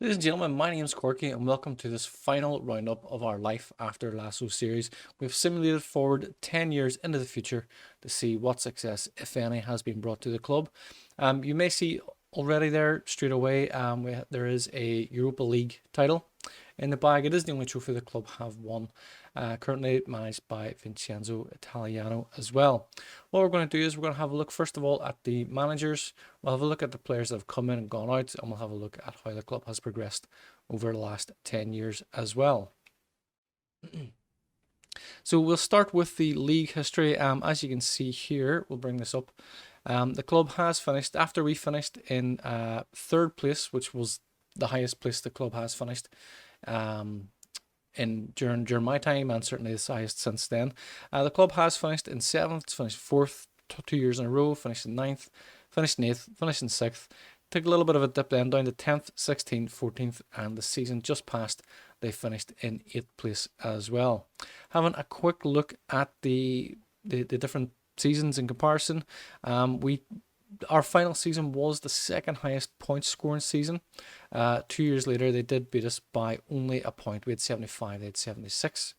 Ladies and gentlemen, my name is Korky and welcome to this final roundup of our Life After Lasso series. We've simulated forward 10 years into the future to see what success, if any, has been brought to the club. You may see already there straight away there is a Europa League title in the bag. It is the only trophy the club have won, currently managed by Vincenzo Italiano as well. What we're going to do is we're going to have a look first of all at the managers. We'll have a look at the players that have come in and gone out, and we'll have a look at how the club has progressed over the last 10 years as well. So we'll start with the league history. As you can see here, we'll bring this up. The club has finished, after we finished in third place, which was the highest place the club has finished during my time, and certainly the highest since then. The club has finished in 7th, finished 4th 2 years in a row, finished in 9th, finished in 8th, finished in 6th. Took a little bit of a dip then down to 10th, 16th, 14th, and the season just passed, they finished in 8th place as well. Having a quick look at the different seasons in comparison, our final season was the second highest point scoring season. 2 years later, they did beat us by only a point. We had 75, they had 76.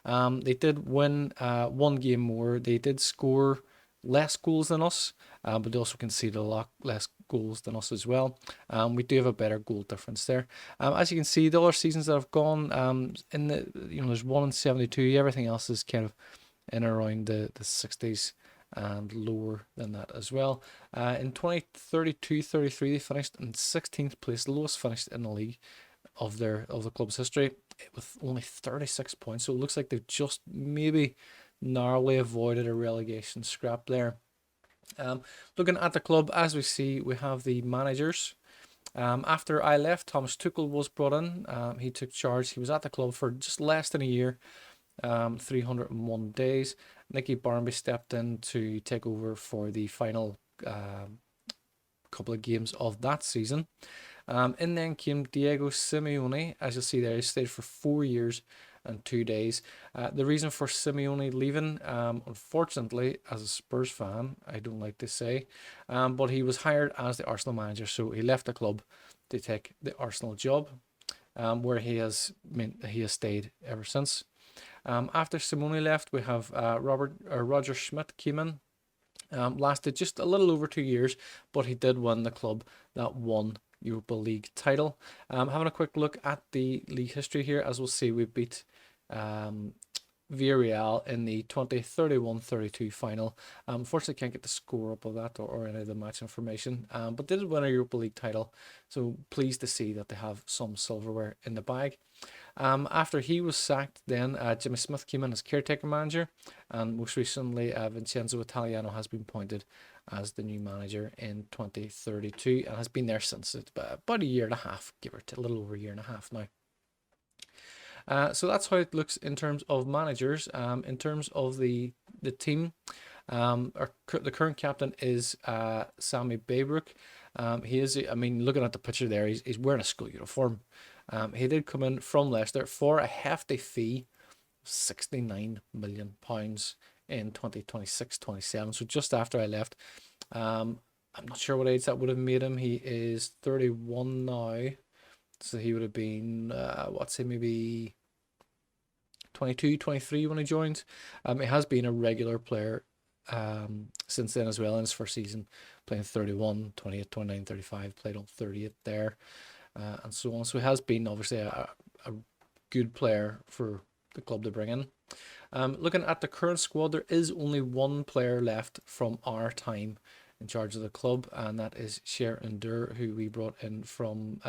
They did win one game more. They did score less goals than us, but they also conceded a lot less goals than us as well. We do have a better goal difference there. As you can see, the other seasons that have gone, there's 1 in 72. Everything else is kind of in around the 60s and lower than that as well. In 2032-33, they finished in 16th place, the lowest finished in the league of the club's history, with only 36 points. So it looks like they've just maybe narrowly avoided a relegation scrap there. Looking at the club, as we see, we have the managers. After I left, Thomas Tuchel was brought in. He took charge. He was at the club for just less than a year, 301 days. Nicky Barmby stepped in to take over for the final couple of games of that season. In then came Diego Simeone. As you'll see there, he stayed for 4 years and 2 days. The reason for Simeone leaving, unfortunately, as a Spurs fan, I don't like to say, but he was hired as the Arsenal manager, so he left the club to take the Arsenal job, where he has stayed ever since. After Simone left, we have Roger Schmidt came in. Lasted just a little over 2 years, but he did win the club that won Europa League title. Having a quick look at the league history here, as we'll see, we beat Villarreal in the 2031-32 final. Unfortunately, can't get the score up of that or any of the match information, but did win a Europa League title, so pleased to see that they have some silverware in the bag. After he was sacked, then Jimmy Smith came in as caretaker manager, and most recently Vincenzo Italiano has been appointed as the new manager in 2032 and has been there since. It's about a year and a half, give or take, a little over a year and a half now. So that's how it looks in terms of managers. In terms of the team, the current captain is Sammy Baybrook. He is, looking at the picture there, he's wearing a school uniform. He did come in from Leicester for a hefty fee of £69 million in 2026-27, so just after I left. I'm not sure what age that would have made him. He is 31 now, so he would have been, maybe 22, 23 when he joined. He has been a regular player since then as well in his first season, playing 31, 28, 29, 35, played on 30th there. And so on. So he has been obviously a good player for the club to bring in. Looking at the current squad, there is only one player left from our time in charge of the club, and that is Cher Undur, who we brought in from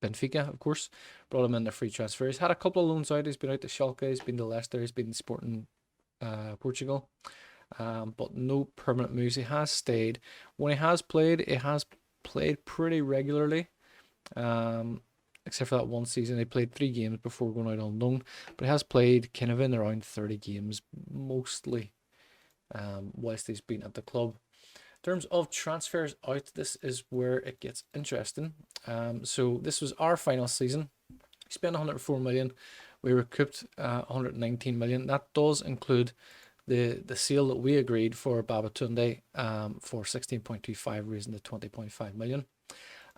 Benfica, of course. Brought him in the free transfer. He's had a couple of loans out. He's been out to Schalke, he's been to Leicester, he's been to Sporting Portugal, but no permanent moves. He has stayed. When he has played, he has played pretty regularly, except for that one season. He played 3 games before going out on loan, but he has played kind of in around 30 games mostly whilst he's been at the club. In terms of transfers out, this is where it gets interesting. So this was our final season. We spent 104 million. We recouped 119 million. That does include the sale that we agreed for Babatunde for 16.25, raising to 20.5 million.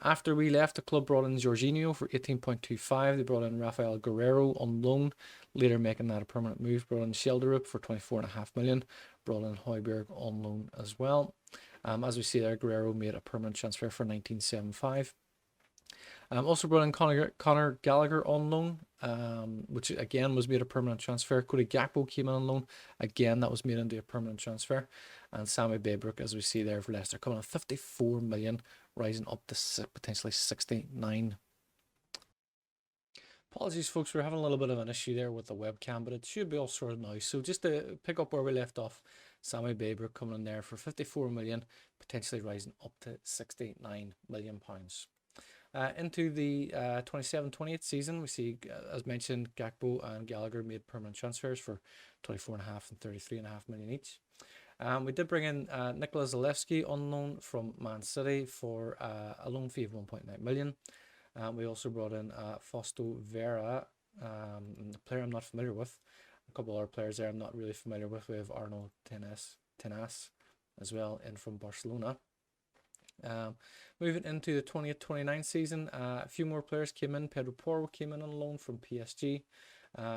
After we left, the club brought in Jorginho for 18.25. They brought in Rafael Guerrero on loan, later making that a permanent move. Brought in Shelderup for 24.5 million. Brought in Højbjerg on loan as well. As we see there, Guerrero made a permanent transfer for 1975. Also brought in Conor Gallagher on loan, which again was made a permanent transfer. Cody Gakpo came in on loan. Again, that was made into a permanent transfer. And Sammy Baybrook, as we see there for Leicester, coming on 54 million, rising up to potentially 69. Apologies, folks, we're having a little bit of an issue there with the webcam, but it should be all sorted now. So just to pick up where we left off, Sammy Baybrook coming in there for 54 million, potentially rising up to 69 million pounds. Into the 27-28 season, we see, as mentioned, Gakpo and Gallagher made permanent transfers for 24.5 and 33.5 million each. We did bring in Nikola Zalewski on loan from Man City for a loan fee of 1.9 million. We also brought in Fausto Vera, a player I'm not familiar with. A couple other players there I'm not really familiar with. We have Arno Tenas as well in from Barcelona. Moving into the 28-29 season, a few more players came in. Pedro Porro came in on loan from PSG.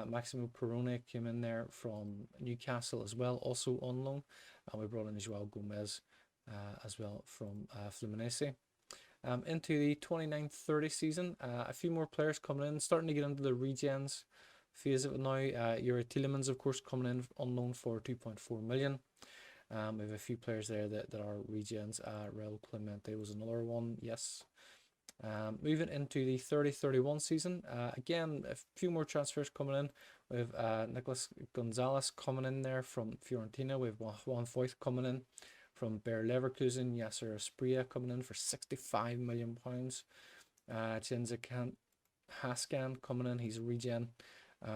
Maximo Perrone came in there from Newcastle as well, also on loan. And we brought in Joao Gomez as well from Fluminense. Into the 29-30 season, a few more players coming in, starting to get into the regens phase of it now. Yuri Tielemans, of course, coming in on loan for 2.4 million. We have a few players there that are regens. Raul Clemente was another one, yes. Moving into the 30-31 season, again, a few more transfers coming in. We have Nicolas Gonzalez coming in there from Fiorentina. We have Juan Foyth coming in from Bayer Leverkusen. Yasser Asprilla coming in for 65 million pounds. Chenza Haskan coming in, he's a regen.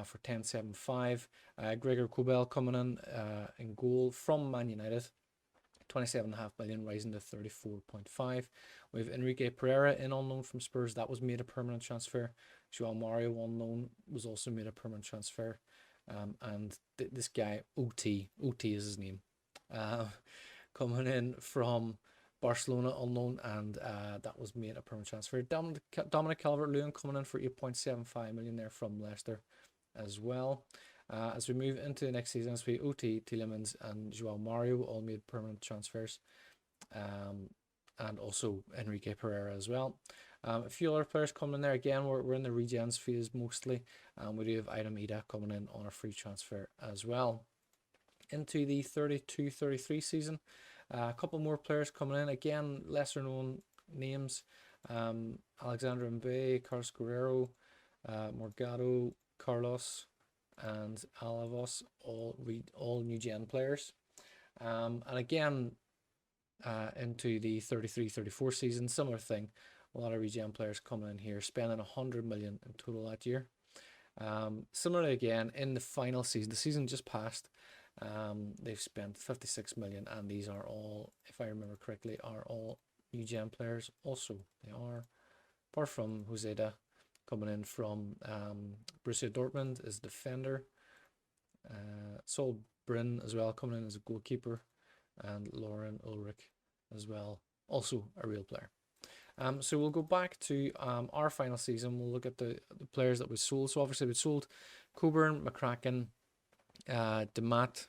For 10.75. Gregor Kobel coming in goal from Man United, 27.5 million, rising to 34.5. We have Enrique Pereira in on loan from Spurs. That was made a permanent transfer. Joao Mario on loan was also made a permanent transfer. And this guy, OT is his name, coming in from Barcelona on loan, and that was made a permanent transfer. Dominic Calvert-Lewin coming in for 8.75 million there from Leicester as well. As we move into the next season, as we OT, Tielemans and Joao Mario all made permanent transfers, and also Enrique Pereira as well. A few other players coming in there. Again, we're in the regens phase mostly. We do have Item Ida coming in on a free transfer as well. Into the 32-33 season, a couple more players coming in. Again, lesser known names. Alexandre Mbaye, Carlos Guerrero, Morgado, Carlos, and Alavos, all new gen players. And again, into the 33-34 season, similar thing. A lot of regen players coming in here, spending 100 million in total that year. Similarly, again, in the final season, the season just passed, they've spent 56 million, and these are all, if I remember correctly, are all new gen players. Also, they are, apart from Joseda, coming in from Borussia Dortmund as defender. Sol Bryn as well coming in as a goalkeeper, and Lauren Ulrich as well, also a real player. So we'll go back to our final season. We'll look at the players that we sold. So obviously we sold Coburn, McCracken, Demat,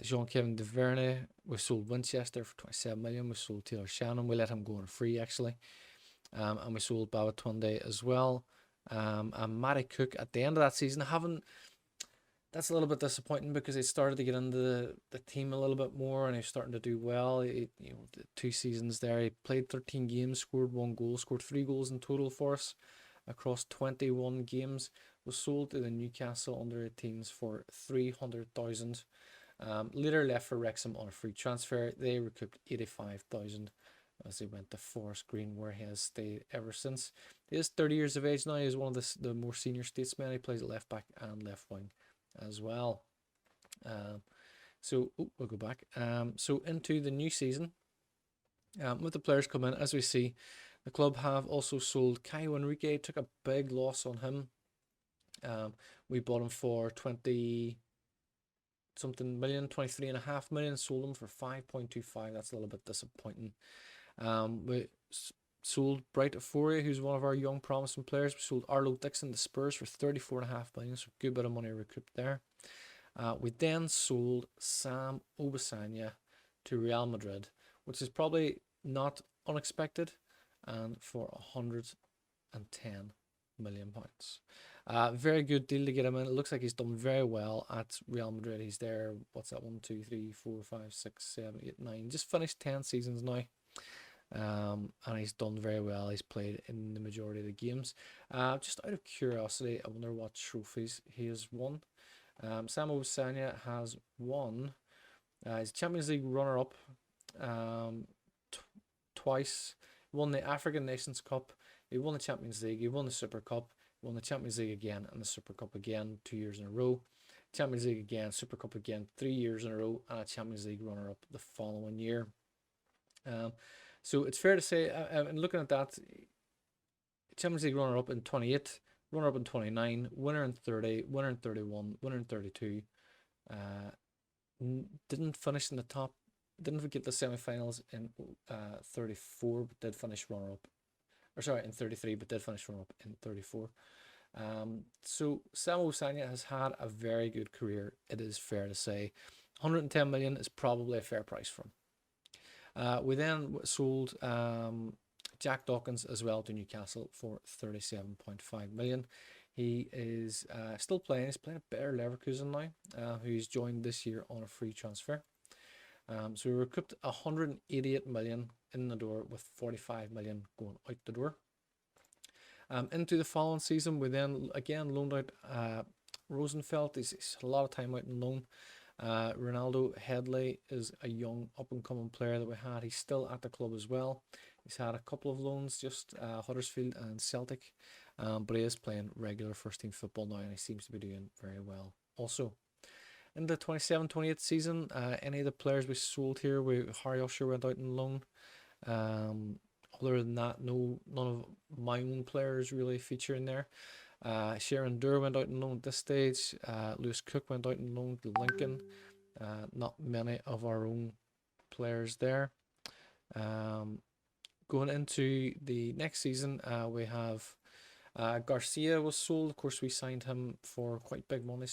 Jean-Kevin Deverne. We sold Winchester for 27 million. We sold Taylor Shannon. We let him go on free actually. And we sold Babatunde as well. And Matty Cook at the end of that season, that's a little bit disappointing because he started to get into the team a little bit more, and he's starting to do well. The 2 seasons there, he played 13 games, scored 1 goal, scored 3 goals in total for us across 21 games. Was sold to the Newcastle under-18s for 300,000. Later left for Wrexham on a free transfer. They recouped 85,000 as he went to Forest Green, where he has stayed ever since. He is 30 years of age now. He is one of the more senior statesmen. He plays at left back and left wing as well. We'll go back. So into the new season, with the players come in, as we see, the club have also sold Caio Enrique. Took a big loss on him. We bought him for 20 something million, 23.5 million. Sold him for 5.25. That's a little bit disappointing. We sold Bright Euphoria, who's one of our young promising players. We sold Arlo Dixon to Spurs for 34.5 million, so good bit of money recouped there. We then sold Sam Obisanya to Real Madrid, which is probably not unexpected, and for £110 million. Very good deal to get him in. It looks like he's done very well at Real Madrid. He's there, what's that, 1, 2, 3, 4, 5, 6, 7, 8, 9, just finished 10 seasons now. And he's done very well. He's played in the majority of the games. Just out of curiosity, I wonder what trophies he has won. Sam Obisanya has won. He's Champions League runner-up twice. He won the African Nations Cup. He won the Champions League. He won the Super Cup. He won the Champions League again and the Super Cup again 2 years in a row. Champions League again, Super Cup again 3 years in a row, and a Champions League runner-up the following year. So it's fair to say, and looking at that, Champions League runner-up in 28, runner-up in 29, winner in 30, winner in 31, winner in 32. Didn't finish in the top, didn't get the semi-finals in 34, but did finish runner-up. Or sorry, in 33, but did finish runner-up in 34. So Sam Obisanya has had a very good career, it is fair to say. 110 million is probably a fair price for him. We then sold Jack Dawkins as well to Newcastle for 37.5 million. He is still playing. He's playing at Bayer Leverkusen now, who's joined this year on a free transfer. So we recouped 188 million in the door, with 45 million going out the door. Into the following season, we then again loaned out Rosenfeld. He's had a lot of time out on loan. Ronaldo Headley is a young up-and-coming player that we had. He's still at the club as well. He's had a couple of loans, just Huddersfield and Celtic, but he is playing regular first-team football now, and he seems to be doing very well also. In the 27-28 season, any of the players we sold here, Harry Usher went out on loan. Other than that, none of my own players really feature in there. Sharon Durr went out on loan at this stage. Lewis Cook went out on loan to Lincoln. Not many of our own players there. Going into the next season, we have Garcia was sold. Of course, we signed him for quite big money.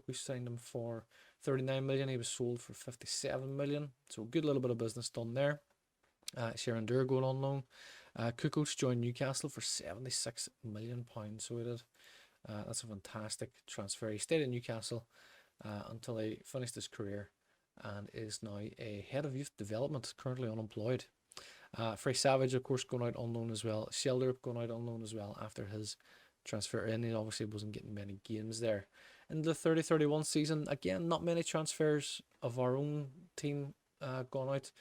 We signed him for 39 million. He was sold for 57 million. So good little bit of business done there. Sharon Durr going on loan. Kukoc joined Newcastle for £76 million. So he did. That's a fantastic transfer. He stayed at Newcastle until he finished his career and is now a head of youth development, currently unemployed. Frey Savage, of course, going out on loan as well. Shelderup going out on loan as well after his transfer in. He obviously wasn't getting many games there. In the 30-31 season, again, not many transfers of our own team gone out.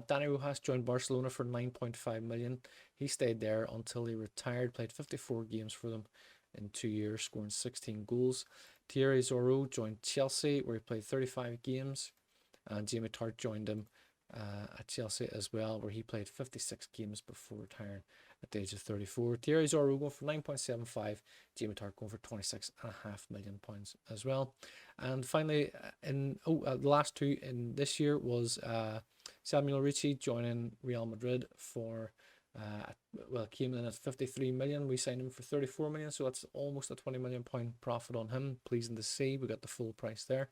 Danny Rojas joined Barcelona for 9.5 million. He stayed there until he retired, played 54 games for them in 2 years, scoring 16 goals. Thierry Zorro joined Chelsea, where he played 35 games. And Jamie Tart joined him at Chelsea as well, where he played 56 games before retiring at the age of 34. Thierry Zorro going for 9.75, Jamie Tart going for £26.5 million as well. And finally, the last two in this year was Samuel Ricci joining Real Madrid for came in at 53 million. We signed him for 34 million, so that's almost a £20 million profit on him. Pleasing to see, we got the full price there.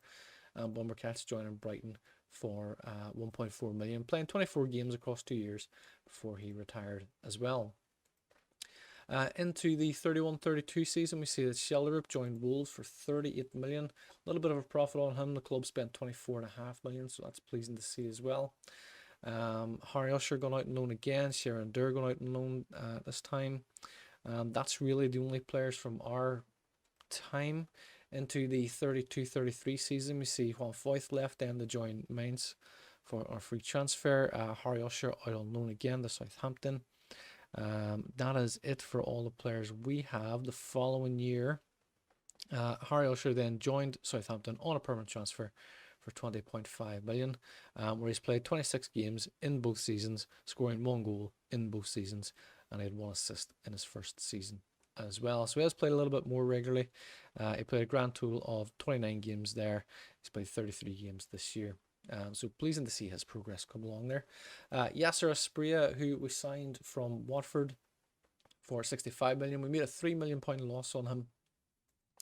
And Bombercats joining Brighton for 1.4 million, playing 24 games across 2 years before he retired as well. Into the 31-32 season, we see that Shelderup joined Wolves for 38 million. A little bit of a profit on him. The club spent 24.5 million, so that's pleasing to see as well. Harry Usher gone out on loan again. Sharon Durr gone out on loan this time. That's really the only players from our time. Into the 32-33 season, we see Juan Foyth left then to join Mainz for our free transfer. Harry Usher out on loan again to Southampton. That is it for all the players we have. The following year, Harry Usher then joined Southampton on a permanent transfer for 20.5 million, where he's played 26 games in both seasons, scoring 1 goal in both seasons, and he had 1 assist in his first season as well. So he has played a little bit more regularly. He played a grand total of 29 games there. He's played 33 games this year. So pleasing to see his progress come along there. Yasser Asprilla, who we signed from Watford for 65 million. We made a £3 million loss on him.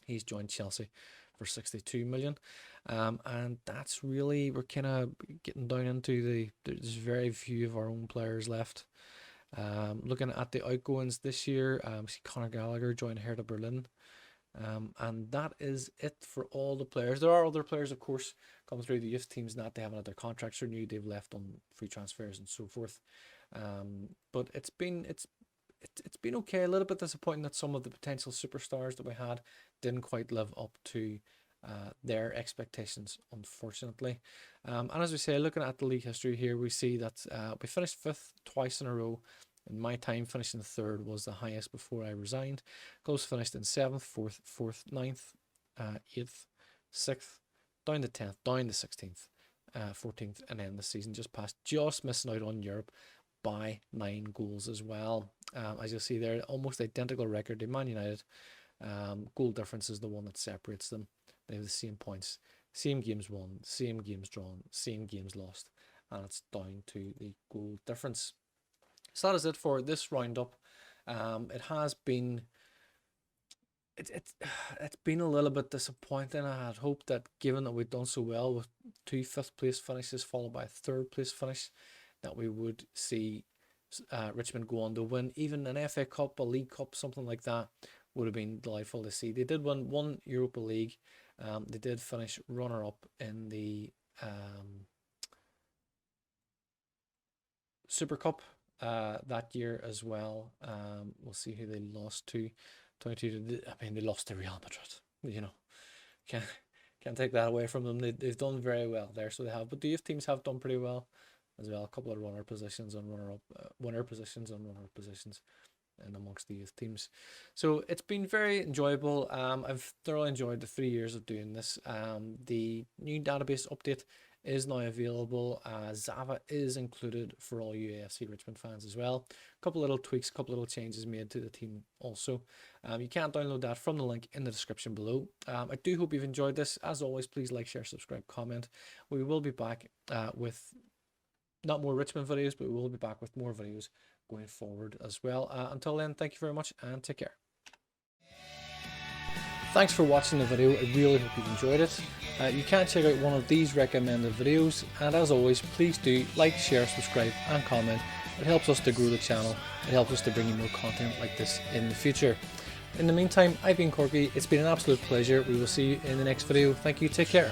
He's joined Chelsea for 62 million. And that's really, we're kind of getting down into there's very few of our own players left. Looking at the outgoings this year, see Conor Gallagher joined Hertha Berlin. And that is it for all the players. There are other players, of course, coming through the youth teams, not they haven't had their contracts renewed, they've left on free transfers and so forth. But it's been okay. A little bit disappointing that some of the potential superstars that we had didn't quite live up to their expectations, unfortunately. And as we say, looking at the league history here, we see that we finished 5th twice in a row. In my time, finishing 3rd was the highest before I resigned. Close finished in 7th, 4th, 9th, 8th, 6th, down to 10th, down to 16th, 14th, and then the season just passed, just missing out on Europe by 9 goals as well. As you'll see there, almost identical record to Man United. Goal difference is the one that separates them. They have the same points, same games won, same games drawn, same games lost, and it's down to the goal difference. So that is it for this roundup. It has been it's been a little bit disappointing. I had hoped that, given that we'd done so well with 2 5th place finishes followed by a 3rd place finish, that we would see Richmond go on to win even an FA Cup, a League Cup, something like that. Would have been delightful to see. They did win 1 Europa League. They did finish runner-up in the Super Cup that year as well. We'll see who they lost to. 22. I mean, they lost to Real Madrid. You know, can't take that away from them. They've done very well there, so they have. But the youth teams have done pretty well as well. A couple of runner positions and winner positions and runner positions and amongst the youth teams. So it's been very enjoyable. I've thoroughly enjoyed the 3 years of doing this. The new database update is now available. Zava is included for all you AFC Richmond fans as well. A couple little tweaks, a couple little changes made to the team also. You can download that from the link in the description below. I do hope you've enjoyed this. As always, please like, share, subscribe, comment. We will be back with not more Richmond videos, but we will be back with more videos going forward as well. Until then, thank you very much and take care. Thanks for watching the video. I really hope you've enjoyed it. You can check out one of these recommended videos, and as always, please do like, share, subscribe and comment. It helps us to grow the channel. It helps us to bring you more content like this in the future. In the meantime, I've been Korky. It's been an absolute pleasure. We will see you in the next video. Thank you. Take care.